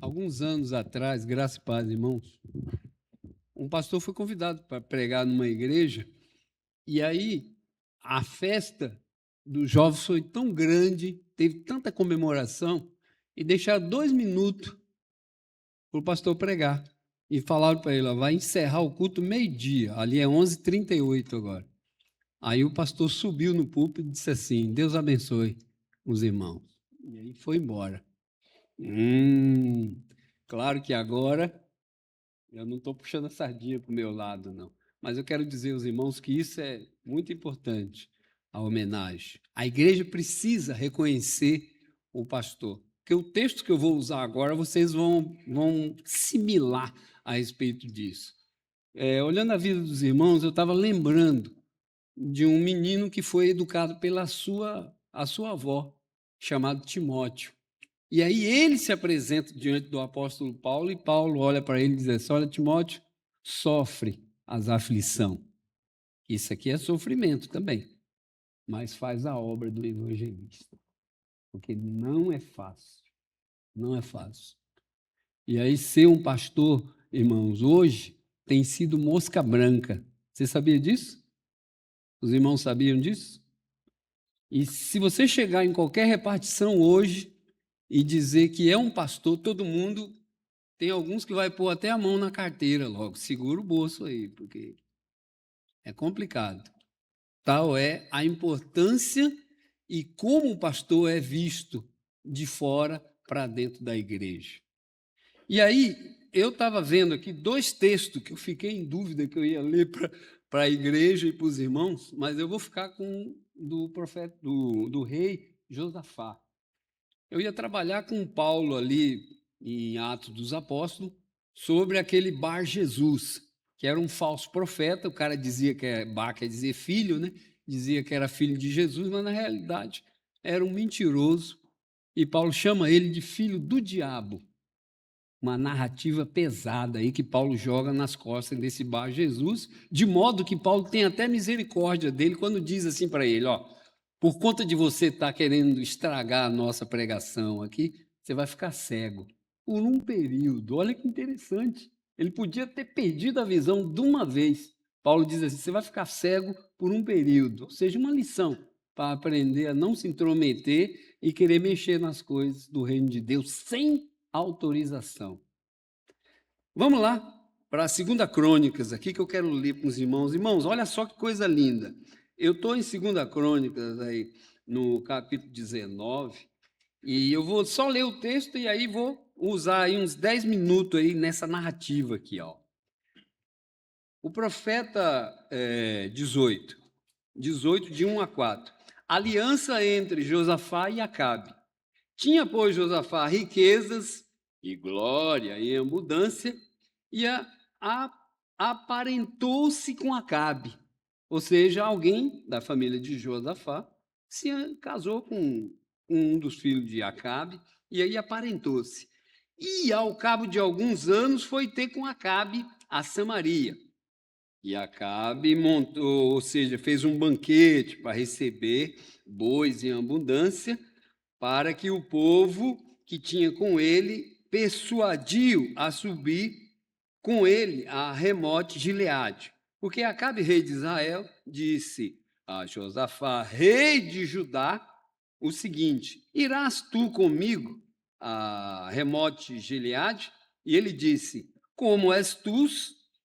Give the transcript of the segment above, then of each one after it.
Alguns anos atrás, graças e paz, irmãos, um pastor foi convidado para pregar numa igreja, e aí a festa dos jovens foi tão grande, teve tanta comemoração, e deixaram 2 minutos para o pastor pregar. E falaram para ele: ó, vai encerrar o culto meio-dia, ali é 11h38 agora. Aí o pastor subiu no púlpito e disse assim: Deus abençoe os irmãos. E aí foi embora. Claro que agora eu não estou puxando a sardinha para o meu lado, não. Mas eu quero dizer aos irmãos que isso é muito importante, a homenagem. A igreja precisa reconhecer o pastor. Porque o texto que eu vou usar agora, vocês vão similar a respeito disso. Olhando a vida dos irmãos, eu estava lembrando de um menino que foi educado pela a sua avó, chamado Timóteo. E aí ele se apresenta diante do apóstolo Paulo, e Paulo olha para ele e diz assim: olha, Timóteo, sofre as aflição. Isso aqui é sofrimento também, mas faz a obra do evangelista, porque não é fácil, não é fácil. E aí ser um pastor, irmãos, hoje tem sido mosca branca. Você sabia disso? Os irmãos sabiam disso? E se você chegar em qualquer repartição hoje e dizer que é um pastor, todo mundo tem alguns que vai pôr até a mão na carteira logo, segura o bolso aí, porque é complicado. Tal é a importância e como o pastor é visto de fora para dentro da igreja. E aí, eu estava vendo aqui 2 textos que eu fiquei em dúvida que eu ia ler para a igreja e para os irmãos, mas eu vou ficar com do profeta, do rei Josafá. Eu ia trabalhar com Paulo ali em Atos dos Apóstolos sobre aquele Bar Jesus, que era um falso profeta. O cara dizia que Bar quer dizer filho, né? Dizia que era filho de Jesus, mas na realidade era um mentiroso. E Paulo chama ele de filho do diabo. Uma narrativa pesada aí que Paulo joga nas costas desse Bar Jesus, de modo que Paulo tem até misericórdia dele quando diz assim para ele: ó, por conta de você estar querendo estragar a nossa pregação aqui, você vai ficar cego por um período. Olha que interessante. Ele podia ter perdido a visão de uma vez. Paulo diz assim: você vai ficar cego por um período, ou seja, uma lição para aprender a não se intrometer e querer mexer nas coisas do reino de Deus sem autorização. Vamos lá para a 2 Crônicas aqui que eu quero ler para os irmãos. Irmãos, olha só que coisa linda. Eu estou em 2 Crônicas aí no capítulo 19 e eu vou só ler o texto e aí vou usar aí uns 10 minutos aí nessa narrativa aqui, ó. O profeta 18 de 1 a 4. Aliança entre Josafá e Acabe. Tinha, pois, Josafá riquezas e glória e abundância, e aparentou-se com Acabe, ou seja, alguém da família de Josafá se casou com um dos filhos de Acabe, e aí aparentou-se. E ao cabo de alguns anos foi ter com Acabe a Samaria. E Acabe montou, ou seja, fez um banquete para receber bois em abundância, para que o povo que tinha com ele persuadiu a subir com ele a Remote Gileade. Porque Acabe, rei de Israel, disse a Josafá, rei de Judá, o seguinte: irás tu comigo a Remote Gileade? E ele disse: como és tu,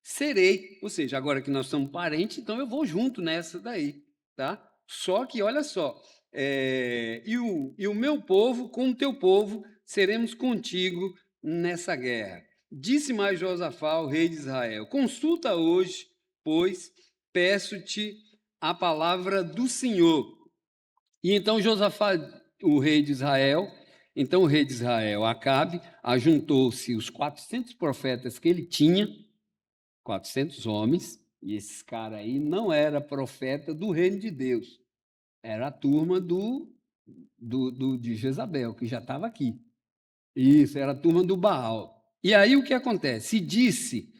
serei. Ou seja, agora que nós somos parentes, então eu vou junto nessa daí, tá? Só que, olha só, e o meu povo com o teu povo seremos contigo nessa guerra. Disse mais Josafá, o rei de Israel: consulta hoje, pois, peço-te a palavra do Senhor. E então Josafá, o rei de Israel, então o rei de Israel, Acabe, ajuntou-se os 400 profetas que ele tinha, 400 homens, e esses caras aí não era profeta do reino de Deus, era a turma de Jezabel, que já estava aqui. Isso, era a turma do Baal. E aí o que acontece? Se disse: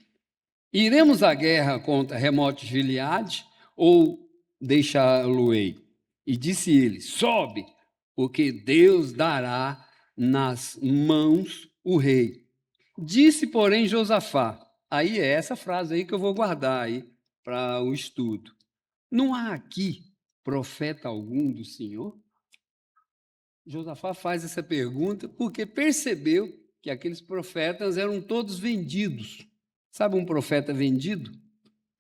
iremos à guerra contra Remote Gileade ou deixá-lo-ei? E disse ele: sobe, porque Deus dará nas mãos o rei. Disse, porém, Josafá, aí é essa frase aí que eu vou guardar aí para o estudo. Não há aqui profeta algum do Senhor? Josafá faz essa pergunta porque percebeu que aqueles profetas eram todos vendidos. Sabe um profeta vendido?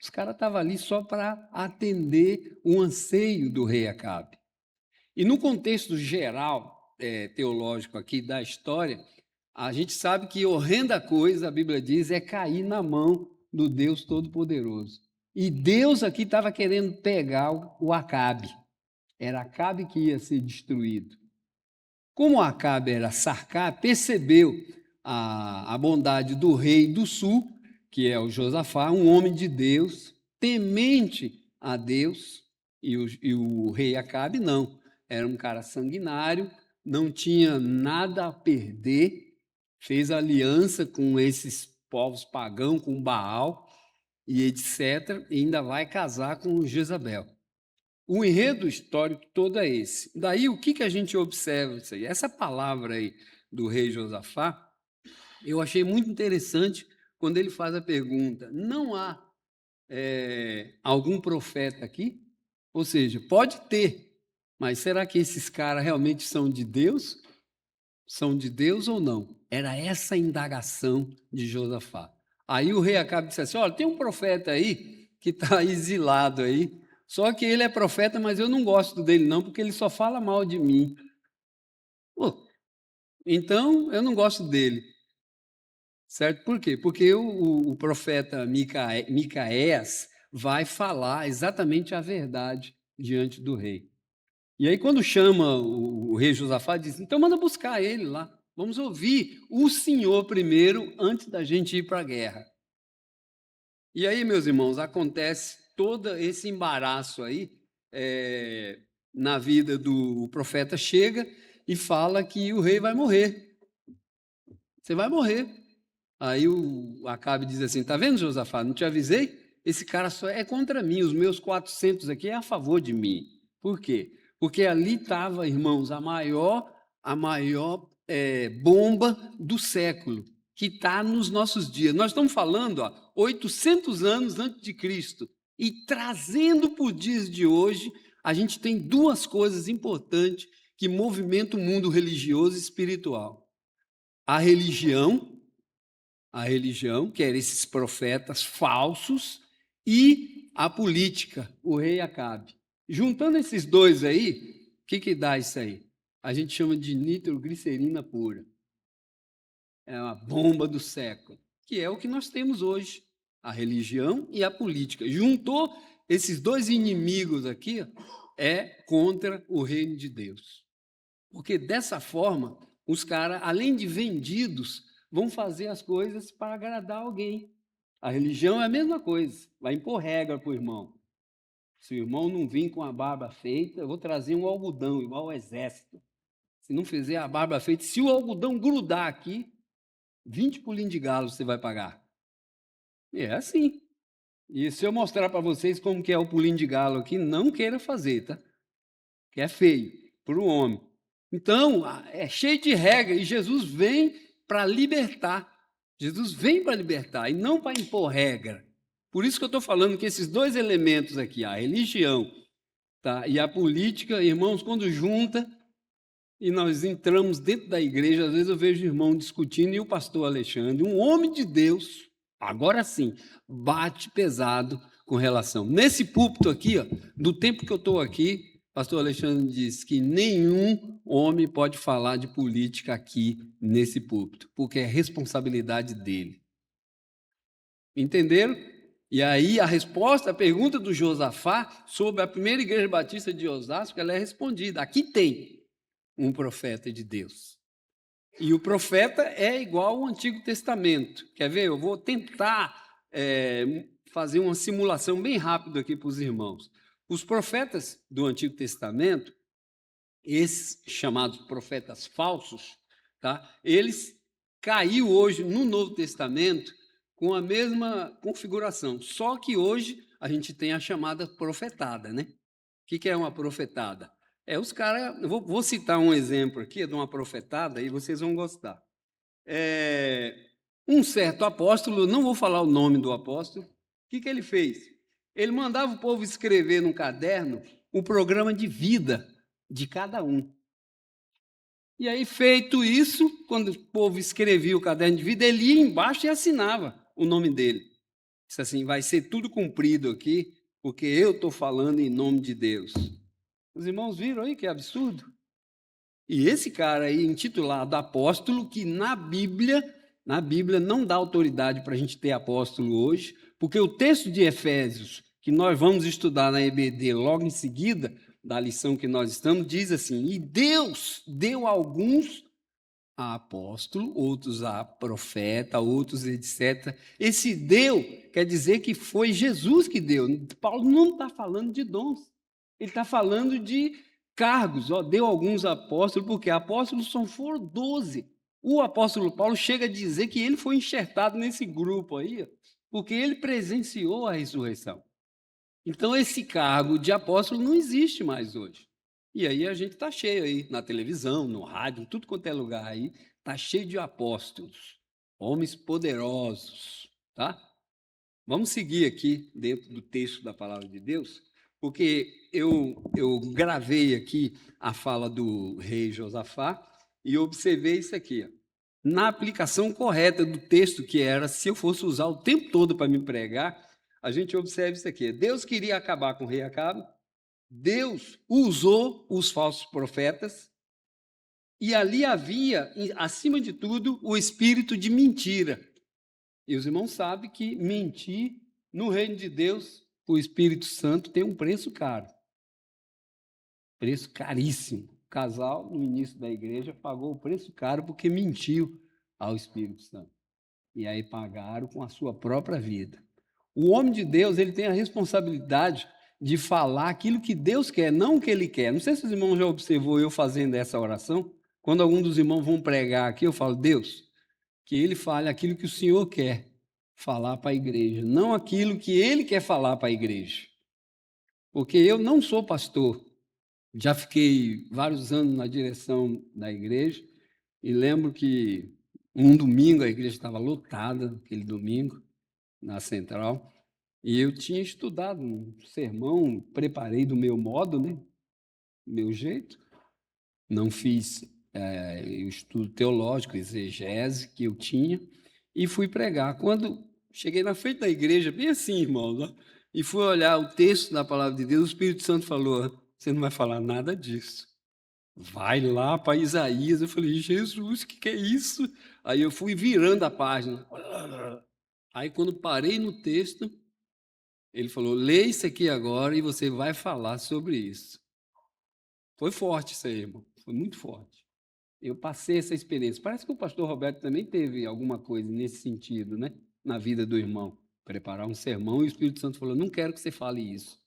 Os caras estavam ali só para atender o anseio do rei Acabe. E no contexto geral, teológico aqui da história, a gente sabe que horrenda coisa, a Bíblia diz, é cair na mão do Deus Todo-Poderoso. E Deus aqui estava querendo pegar o Acabe. Era Acabe que ia ser destruído. Como Acabe era sarcar, percebeu a bondade do rei do sul, que é o Josafá, um homem de Deus, temente a Deus, e o rei Acabe não. Era um cara sanguinário, não tinha nada a perder, fez aliança com esses povos pagãos, com Baal e etc., e ainda vai casar com Jezabel. O enredo histórico todo é esse. Daí, o que a gente observa isso aí? Essa palavra aí do rei Josafá, eu achei muito interessante quando ele faz a pergunta: não há algum profeta aqui? Ou seja, pode ter, mas será que esses caras realmente são de Deus? São de Deus ou não? Era essa a indagação de Josafá. Aí o rei Acabe disse assim: olha, tem um profeta aí que está exilado aí, só que ele é profeta, mas eu não gosto dele não, porque ele só fala mal de mim. Pô, então eu não gosto dele, certo? Por quê? Porque o profeta Micaeias vai falar exatamente a verdade diante do rei. E aí, quando chama o rei Josafá, diz: então manda buscar ele lá. Vamos ouvir o Senhor primeiro, antes da gente ir para a guerra. E aí, meus irmãos, acontece todo esse embaraço aí na vida do profeta. Chega e fala que o rei vai morrer. Você vai morrer. Aí o Acabe diz assim: tá vendo, Josafá? Não te avisei? Esse cara só é contra mim. Os meus 400 aqui é a favor de mim. Por quê? Porque ali estava, irmãos, a maior bomba do século, que está nos nossos dias. Nós estamos falando 800 anos antes de Cristo, e trazendo para os dias de hoje, a gente tem duas coisas importantes que movimentam o mundo religioso e espiritual. A religião, que eram esses profetas falsos, e a política, o rei Acabe. Juntando esses dois aí, o que dá isso aí? A gente chama de nitroglicerina pura. É uma bomba do século, que é o que nós temos hoje, a religião e a política. Juntou esses dois inimigos aqui, é contra o reino de Deus. Porque dessa forma, os caras, além de vendidos, vão fazer as coisas para agradar alguém. A religião é a mesma coisa, vai impor regra para o irmão. Se o irmão não vir com a barba feita, eu vou trazer um algodão, igual ao exército. Se não fizer a barba feita, se o algodão grudar aqui, 20 pulinhos de galo você vai pagar. É assim. E se eu mostrar para vocês como que é o pulinho de galo aqui, não queira fazer, tá? Que é feio para o homem. Então, é cheio de regra, e Jesus vem para libertar. Jesus vem para libertar e não para impor regra. Por isso que eu estou falando que esses dois elementos aqui, a religião, tá, e a política, irmãos, quando junta e nós entramos dentro da igreja, às vezes eu vejo irmão discutindo, e o pastor Alexandre, um homem de Deus, agora sim, bate pesado com relação. Nesse púlpito aqui, do tempo que eu estou aqui, pastor Alexandre diz que nenhum homem pode falar de política aqui nesse púlpito, porque é responsabilidade dele. Entenderam? E aí a resposta, a pergunta do Josafá sobre a primeira igreja batista de Osasco, ela é respondida. Aqui tem um profeta de Deus. E o profeta é igual ao Antigo Testamento. Quer ver? Eu vou tentar fazer uma simulação bem rápida aqui para os irmãos. Os profetas do Antigo Testamento, esses chamados profetas falsos, tá? Eles caiu hoje no Novo Testamento com a mesma configuração, só que hoje a gente tem a chamada profetada, né? O que é uma profetada? Os caras, eu vou citar um exemplo aqui de uma profetada e vocês vão gostar. Um certo apóstolo, não vou falar o nome do apóstolo, o que ele fez? Ele mandava o povo escrever num caderno o programa de vida de cada um. E aí, feito isso, quando o povo escrevia o caderno de vida, ele ia embaixo e assinava o nome dele. Disse assim: vai ser tudo cumprido aqui, porque eu estou falando em nome de Deus. Os irmãos viram aí que absurdo? E esse cara aí, intitulado apóstolo, que na Bíblia não dá autoridade para a gente ter apóstolo hoje, porque o texto de Efésios, que nós vamos estudar na EBD logo em seguida, da lição que nós estamos, diz assim: e Deus deu alguns a apóstolo, outros a profeta, outros etc. Esse deu quer dizer que foi Jesus que deu. Paulo não está falando de dons, ele está falando de cargos. Ó, deu alguns apóstolos, porque apóstolos só foram 12. O apóstolo Paulo chega a dizer que ele foi enxertado nesse grupo aí, ó, porque ele presenciou a ressurreição. Então, esse cargo de apóstolo não existe mais hoje. E aí a gente está cheio aí, na televisão, no rádio, em tudo quanto é lugar aí, está cheio de apóstolos, homens poderosos, tá? Vamos seguir aqui dentro do texto da palavra de Deus, porque eu gravei aqui a fala do rei Josafá e observei isso aqui, ó. Na aplicação correta do texto, que era, se eu fosse usar o tempo todo para me pregar, a gente observa isso aqui. Deus queria acabar com o rei Acabe, Deus usou os falsos profetas, e ali havia, acima de tudo, o espírito de mentira. E os irmãos sabem que mentir no reino de Deus, o Espírito Santo tem um preço caro. Preço caríssimo. O casal, no início da igreja, pagou o preço caro porque mentiu ao Espírito Santo. E aí pagaram com a sua própria vida. O homem de Deus, ele tem a responsabilidade de falar aquilo que Deus quer, não o que ele quer. Não sei se os irmãos já observou eu fazendo essa oração. Quando algum dos irmãos vão pregar aqui, eu falo: Deus, que ele fale aquilo que o Senhor quer falar para a igreja, não aquilo que ele quer falar para a igreja. Porque eu não sou pastor, já fiquei vários anos na direção da igreja, e lembro que um domingo a igreja estava lotada, aquele domingo, na central, e eu tinha estudado um sermão, preparei do meu modo, né? Do meu jeito, não fiz o estudo teológico, exegese que eu tinha, e fui pregar. Quando cheguei na frente da igreja, bem assim, irmãos, ó, e fui olhar o texto da palavra de Deus, o Espírito Santo falou: você não vai falar nada disso. Vai lá para Isaías. Eu falei: Jesus, o que é isso? Aí eu fui virando a página. Aí quando parei no texto, ele falou: lê isso aqui agora e você vai falar sobre isso. Foi forte isso aí, irmão. Foi muito forte. Eu passei essa experiência. Parece que o pastor Roberto também teve alguma coisa nesse sentido, né? Na vida do irmão. Preparar um sermão e o Espírito Santo falou: não quero que você fale isso.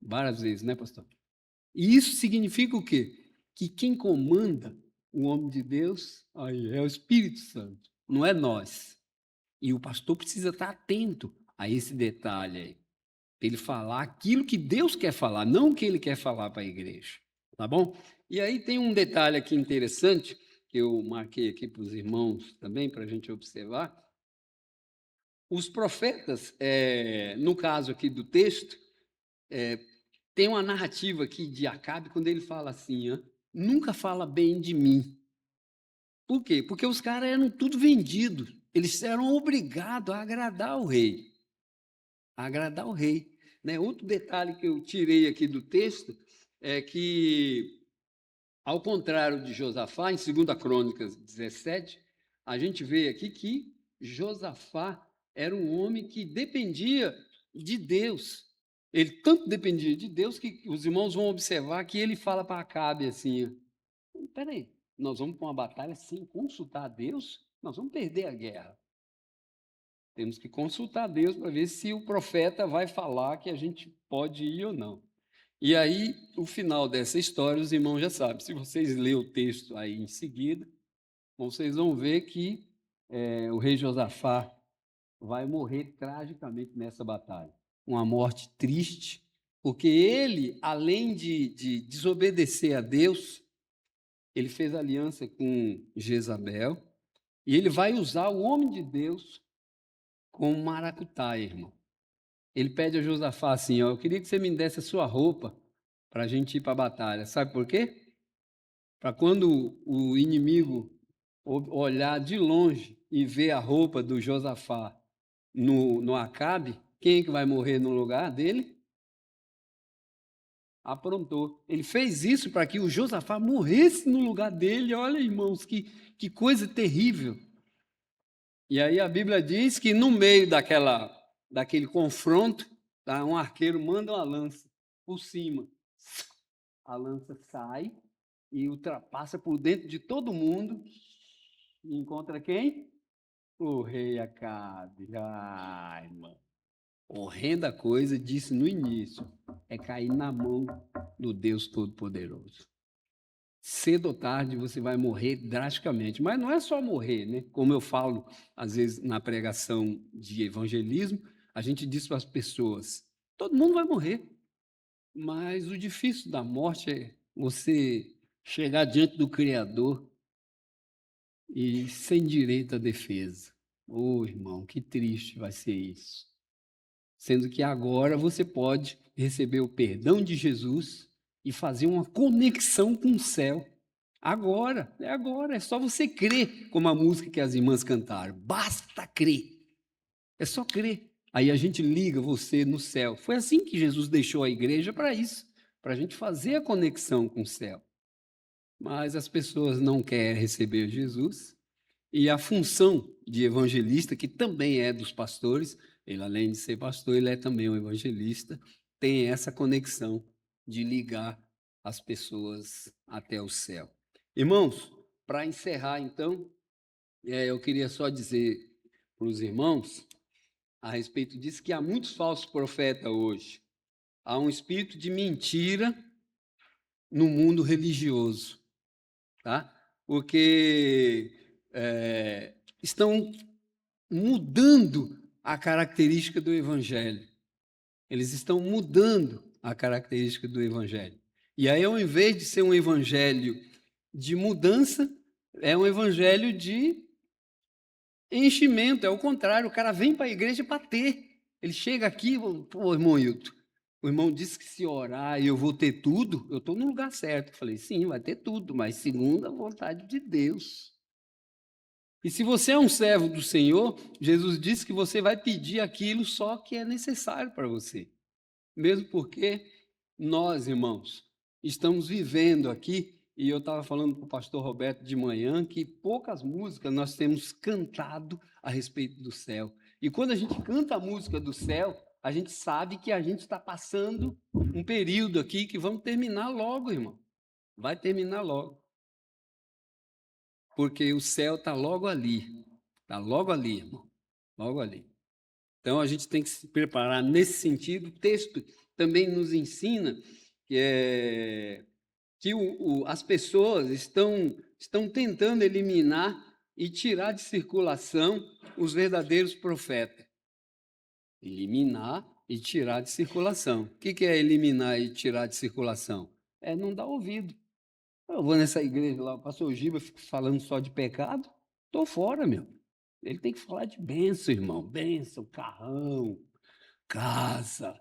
Várias vezes, né, pastor? E isso significa o quê? Que quem comanda o homem de Deus aí é o Espírito Santo, não é nós. E o pastor precisa estar atento a esse detalhe aí. Para ele falar aquilo que Deus quer falar, não o que ele quer falar para a igreja. Tá bom? E aí tem um detalhe aqui interessante, que eu marquei aqui para os irmãos também, para a gente observar. Os profetas, no caso aqui do texto, tem uma narrativa aqui de Acabe, quando ele fala assim: ó, nunca fala bem de mim. Por quê? Porque os caras eram tudo vendidos. Eles eram obrigados a agradar o rei. A agradar o rei. Né? Outro detalhe que eu tirei aqui do texto é que, ao contrário de Josafá, em 2 Crônicas 17, a gente vê aqui que Josafá era um homem que dependia de Deus. Ele tanto dependia de Deus que os irmãos vão observar que ele fala para Acabe assim: espera aí, nós vamos para uma batalha sem consultar a Deus? Nós vamos perder a guerra. Temos que consultar a Deus para ver se o profeta vai falar que a gente pode ir ou não. E aí, o final dessa história, os irmãos já sabem. Se vocês lerem o texto aí em seguida, vocês vão ver que o rei Josafá vai morrer tragicamente nessa batalha. Uma morte triste, porque ele, além de desobedecer a Deus, ele fez aliança com Jezabel, E ele vai usar o homem de Deus como maracutaia, irmão. Ele pede a Josafá assim, ó, eu queria que você me desse a sua roupa para a gente ir para a batalha. Sabe por quê? Para quando o inimigo olhar de longe e ver a roupa do Josafá no Acabe, quem é que vai morrer no lugar dele? Aprontou. Ele fez isso para que o Josafá morresse no lugar dele. Olha, irmãos, que coisa terrível. E aí a Bíblia diz que no meio daquele confronto, tá, um arqueiro manda uma lança por cima. A lança sai e ultrapassa por dentro de todo mundo e encontra quem? O rei Acabe. Ai, irmão. Horrenda coisa, disse no início, é cair na mão do Deus Todo-Poderoso. Cedo ou tarde você vai morrer drasticamente, mas não é só morrer, né? Como eu falo, às vezes, na pregação de evangelismo, a gente diz para as pessoas: todo mundo vai morrer, mas o difícil da morte é você chegar diante do Criador e sem direito à defesa. Ô, irmão, que triste vai ser isso. Sendo que agora você pode receber o perdão de Jesus e fazer uma conexão com o céu. Agora, é só você crer, como a música que as irmãs cantaram. Basta crer. É só crer. Aí a gente liga você no céu. Foi assim que Jesus deixou a igreja para isso, para a gente fazer a conexão com o céu. Mas as pessoas não querem receber Jesus. E a função de evangelista, que também é dos pastores, ele além de ser pastor, ele é também um evangelista, tem essa conexão de ligar as pessoas até o céu. Irmãos, para encerrar então, eu queria só dizer para os irmãos a respeito disso que há muitos falsos profetas hoje. Há um espírito de mentira no mundo religioso, tá? Porque estão mudando a característica do evangelho. Eles estão mudando a característica do evangelho. E aí, ao invés de ser um evangelho de mudança, é um evangelho de enchimento. É o contrário, o cara vem para a igreja para ter. Ele chega aqui, pô, irmão Hilton, o irmão disse que se orar e eu vou ter tudo, eu estou no lugar certo. Eu falei, sim, vai ter tudo, mas segundo a vontade de Deus. E se você é um servo do Senhor, Jesus disse que você vai pedir aquilo só que é necessário para você. Mesmo porque nós, irmãos, estamos vivendo aqui, e eu estava falando para o pastor Roberto de manhã, que poucas músicas nós temos cantado a respeito do céu. E quando a gente canta a música do céu, a gente sabe que a gente está passando um período aqui que vamos terminar logo, irmão. Vai terminar logo. Porque o céu está logo ali. Está logo ali, irmão. Logo ali. Então a gente tem que se preparar nesse sentido. O texto também nos ensina que as pessoas estão tentando eliminar e tirar de circulação os verdadeiros profetas. Eliminar e tirar de circulação. O que é eliminar e tirar de circulação? É não dar ouvido. Eu vou nessa igreja lá, o pastor Giba fica falando só de pecado, estou fora, meu. Ele tem que falar de bênção, irmão. Bênção, carrão, casa,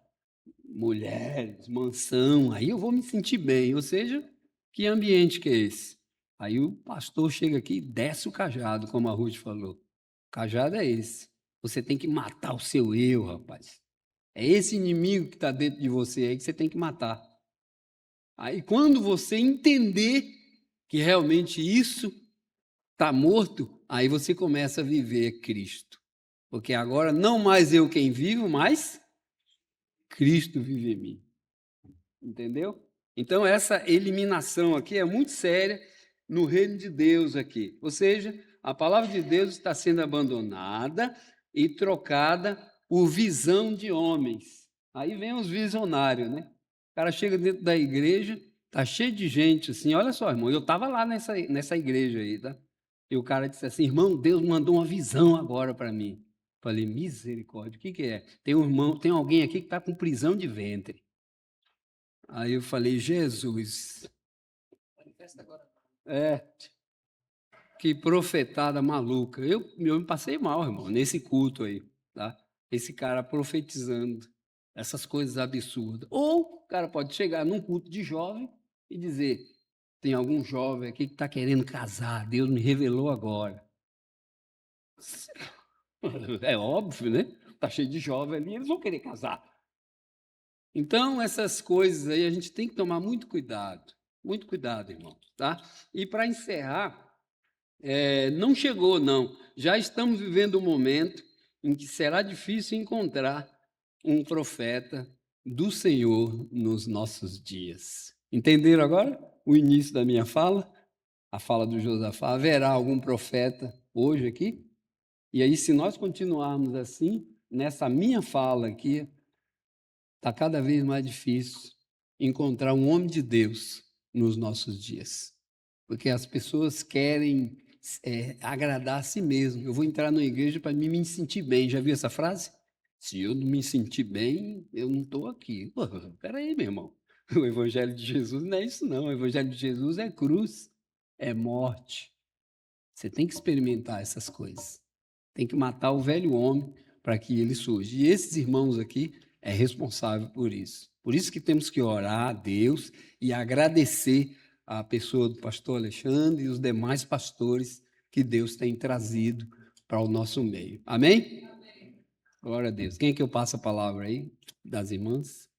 mulheres, mansão. Aí eu vou me sentir bem. Ou seja, que ambiente que é esse? Aí o pastor chega aqui e desce o cajado, como a Ruth falou. O cajado é esse. Você tem que matar o seu eu, rapaz. É esse inimigo que está dentro de você aí que você tem que matar. Aí quando você entender que realmente isso está morto, aí você começa a viver Cristo. Porque agora não mais eu quem vivo, mas Cristo vive em mim. Entendeu? Então essa eliminação aqui é muito séria no reino de Deus aqui. Ou seja, a palavra de Deus está sendo abandonada e trocada por visão de homens. Aí vem os visionários, né? O cara chega dentro da igreja, tá cheio de gente assim. Olha só, irmão, eu estava lá nessa igreja aí, tá? E o cara disse assim: irmão, Deus mandou uma visão agora para mim. Falei, misericórdia, o que é? Tem alguém aqui que está com prisão de ventre. Aí eu falei, Jesus. Manifesta agora. O que profetada maluca. Eu me passei mal, irmão, nesse culto aí, tá? Esse cara profetizando essas coisas absurdas. Ou o cara pode chegar num culto de jovem e dizer: tem algum jovem aqui que está querendo casar, Deus me revelou agora. É óbvio, né? Está cheio de jovem ali, eles vão querer casar. Então, essas coisas aí a gente tem que tomar muito cuidado, irmão, tá? E para encerrar, não chegou, não. Já estamos vivendo um momento em que será difícil encontrar um profeta do Senhor nos nossos dias. Entenderam agora o início da minha fala? A fala do Josafá. Haverá algum profeta hoje aqui? E aí, se nós continuarmos assim, nessa minha fala aqui, está cada vez mais difícil encontrar um homem de Deus nos nossos dias, porque as pessoas querem agradar a si mesmo. Eu vou entrar na igreja para me sentir bem. Já viu essa frase? Se eu não me sentir bem, eu não estou aqui. Espera aí, meu irmão. O evangelho de Jesus não é isso, não. O evangelho de Jesus é cruz, é morte. Você tem que experimentar essas coisas. Tem que matar o velho homem para que ele surja. E esses irmãos aqui é responsável por isso. Por isso que temos que orar a Deus e agradecer a pessoa do pastor Alexandre e os demais pastores que Deus tem trazido para o nosso meio. Amém? Glória a Deus. Quem é que eu passo a palavra aí das irmãs?